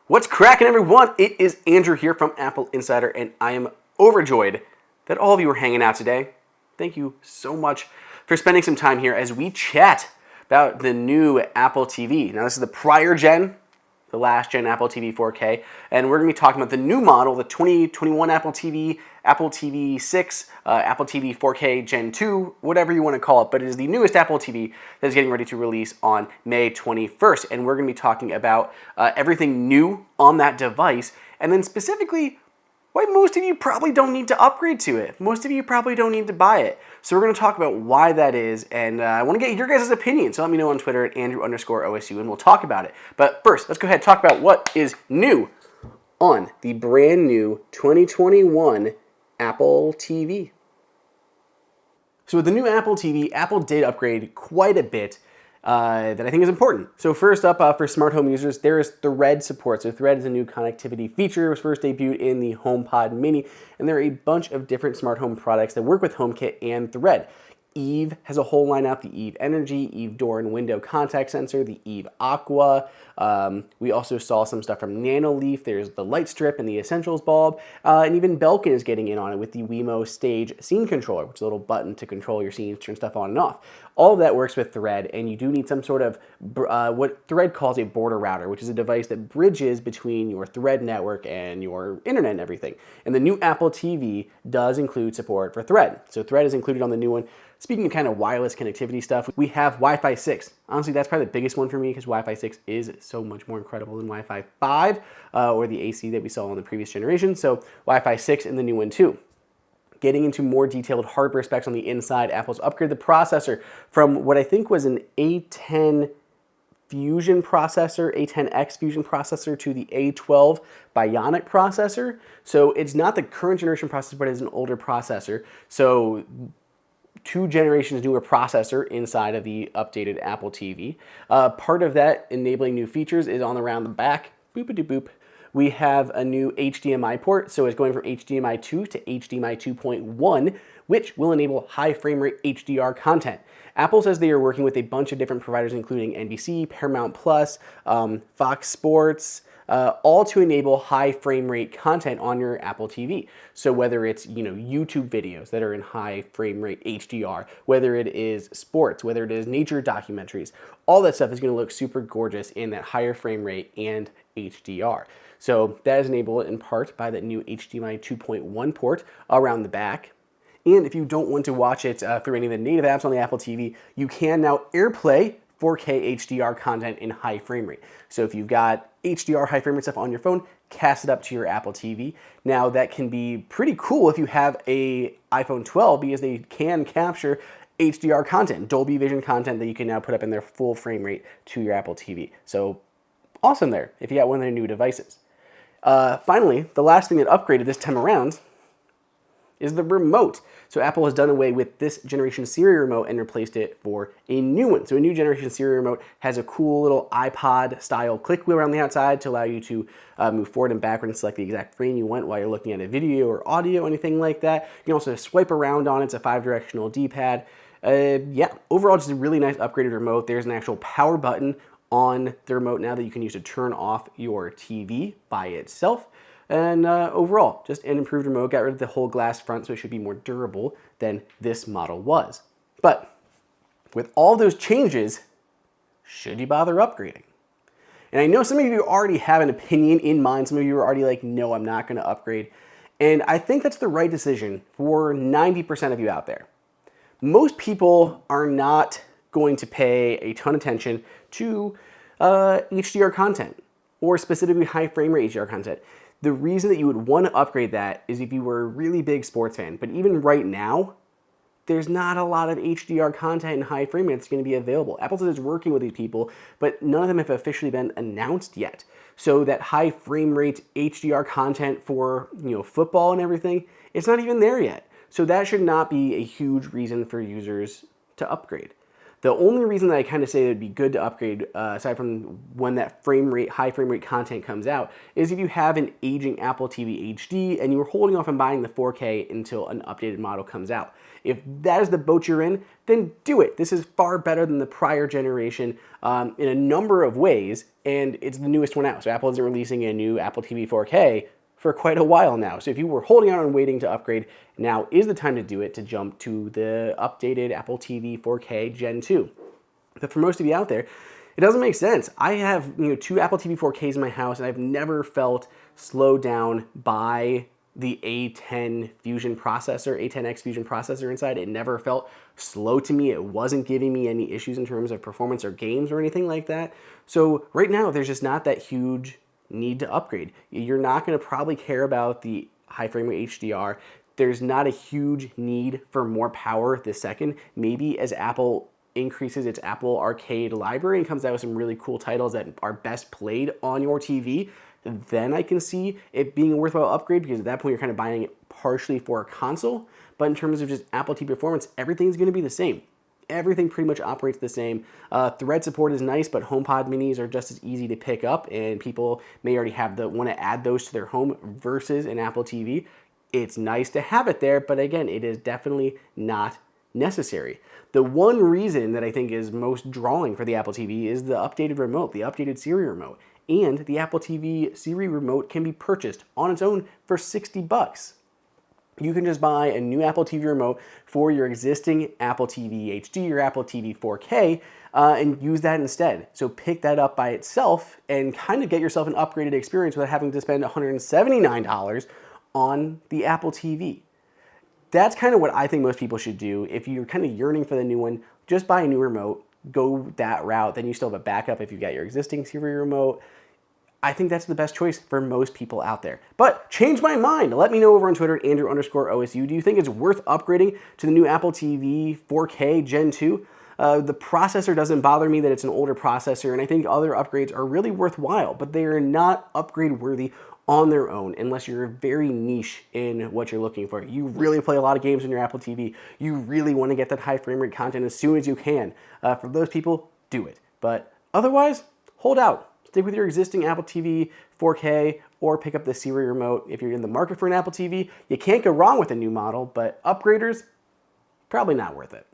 What's cracking, everyone? It is Andrew here from Apple Insider, and I am overjoyed that all of you are hanging out today. Thank you so much for spending some time here as we chat about the new Apple TV. Now, this is the prior gen, the last gen Apple TV 4K, and we're going to be talking about the new model, the 2021 Apple TV, Apple TV 6, Apple TV 4K Gen 2, whatever you want to call it, but it is the newest Apple TV that is getting ready to release on May 21st, and we're going to be talking about everything new on that device, and then specifically why most of you probably don't need to upgrade to it. Most of you probably don't need to buy it. So we're going to talk about why that is, and I want to get your guys' opinion. So let me know on Twitter at Andrew_OSU, and we'll talk about it. But first, let's go ahead and talk about what is new on the brand new 2021 Apple TV. So with the new Apple TV, Apple did upgrade quite a bit that I think is important. So first up, for smart home users, there is Thread support. So Thread is a new connectivity feature. It was first debuted in the HomePod Mini, and there are a bunch of different smart home products that work with HomeKit and Thread. Eve has a whole line out, the Eve Energy, Eve Door and Window Contact Sensor, the Eve Aqua. We also saw some stuff from Nanoleaf. There's the Light Strip and the Essentials bulb. And even Belkin is getting in on it with the Wemo Stage Scene Controller, which is a little button to control your scenes, turn stuff on and off. All of that works with Thread, and you do need some sort of what Thread calls a border router, which is a device that bridges between your Thread network and your internet and everything. And the new Apple TV does include support for Thread. So Thread is included on the new one. Speaking of kind of wireless connectivity stuff, we have Wi-Fi 6. Honestly, that's probably the biggest one for me because Wi-Fi 6 is so much more incredible than Wi-Fi 5 or the AC that we saw on the previous generation. So Wi-Fi 6 in the new one too. Getting into more detailed hardware specs on the inside, Apple's upgraded the processor from what I think was an A10 Fusion processor, A10X Fusion processor, to the A12 Bionic processor. So it's not the current generation processor, but it's an older processor. So 2 generations newer processor inside of the updated Apple TV. Part of that enabling new features is on around the back. Boop-a-doop-boop. We have a new HDMI port, so it's going from HDMI 2 to HDMI 2.1, which will enable high frame rate HDR content. Apple says they are working with a bunch of different providers, including NBC, Paramount Plus, Fox Sports, all to enable high frame rate content on your Apple TV. So whether it's YouTube videos that are in high frame rate HDR, whether it is sports, whether it is nature documentaries, all that stuff is going to look super gorgeous in that higher frame rate and HDR. So that is enabled in part by that new HDMI 2.1 port around the back. And if you don't want to watch it through any of the native apps on the Apple TV, you can now AirPlay 4K HDR content in high frame rate. So if you've got HDR high frame rate stuff on your phone, cast it up to your Apple TV. Now that can be pretty cool if you have a iPhone 12 because they can capture HDR content, Dolby Vision content that you can now put up in their full frame rate to your Apple TV. So awesome there if you got one of their new devices. Finally, the last thing that upgraded this time around is the remote. So Apple has done away with this generation Siri remote and replaced it for a new one. So a new generation Siri remote has a cool little iPod style click wheel around the outside to allow you to move forward and backward and select the exact frame you want while you're looking at a video or audio, anything like that. You can also swipe around on it. It's a 5-directional D-pad. Yeah, overall just a really nice upgraded remote. There's an actual power button on the remote now that you can use to turn off your TV by itself. And overall, just an improved remote. Got rid of the whole glass front, so it should be more durable than this model was. But with all those changes, should you bother upgrading? And I know some of you already have an opinion in mind. Some of you are already like, no, I'm not going to upgrade. And I think that's the right decision for 90% of you out there. Most people are not going to pay a ton of attention to HDR content, or specifically high frame rate HDR content. The reason that you would want to upgrade that is if you were a really big sports fan. But even right now, there's not a lot of HDR content in high frame rate that's going to be available. Apple says it's working with these people, but none of them have officially been announced yet. So that high frame rate HDR content for football and everything, it's not even there yet. So that should not be a huge reason for users to upgrade. The only reason that I kind of say it would be good to upgrade, aside from when that high frame rate content comes out, is if you have an aging Apple TV HD and you were holding off on buying the 4K until an updated model comes out. If that is the boat you're in, then do it. This is far better than the prior generation in a number of ways, and it's the newest one out. So Apple isn't releasing a new Apple TV 4K for quite a while now. So if you were holding out and waiting to upgrade, now is the time to do it, to jump to the updated Apple TV 4K Gen 2. But for most of you out there, it doesn't make sense. I have two Apple TV 4Ks in my house, and I've never felt slowed down by the A10 Fusion processor, A10X Fusion processor inside. It never felt slow to me. It wasn't giving me any issues in terms of performance or games or anything like that. So right now, there's just not that huge need to upgrade. You're not going to probably care about the high frame rate HDR. There's not a huge need for more power this second. Maybe as Apple increases its Apple Arcade library and comes out with some really cool titles that are best played on your TV, then I can see it being a worthwhile upgrade, because at that point you're kind of buying it partially for a console. But in terms of just Apple TV performance, everything's going to be the same. Everything pretty much operates the same. Thread support is nice, but HomePod minis are just as easy to pick up, and people may already want to add those to their home versus an Apple TV. It's nice to have it there, but again, it is definitely not necessary. The one reason that I think is most drawing for the Apple TV is the updated remote, the updated Siri remote. And the Apple TV Siri remote can be purchased on its own for $60. You can just buy a new Apple TV remote for your existing Apple TV HD or Apple TV 4K and use that instead. So pick that up by itself and kind of get yourself an upgraded experience without having to spend $179 on the Apple TV. That's kind of what I think most people should do. If you're kind of yearning for the new one, just buy a new remote, go that route. Then you still have a backup if you've got your existing Siri remote. I think that's the best choice for most people out there. But change my mind. Let me know over on Twitter at Andrew_OSU. Do you think it's worth upgrading to the new Apple TV 4K Gen 2? The processor doesn't bother me that it's an older processor, and I think other upgrades are really worthwhile, but they are not upgrade worthy on their own unless you're very niche in what you're looking for. You really play a lot of games on your Apple TV. You really want to get that high frame rate content as soon as you can. For those people, do it. But otherwise, hold out. Stick with your existing Apple TV 4K or pick up the Siri remote. If you're in the market for an Apple TV, you can't go wrong with a new model, but upgraders, probably not worth it.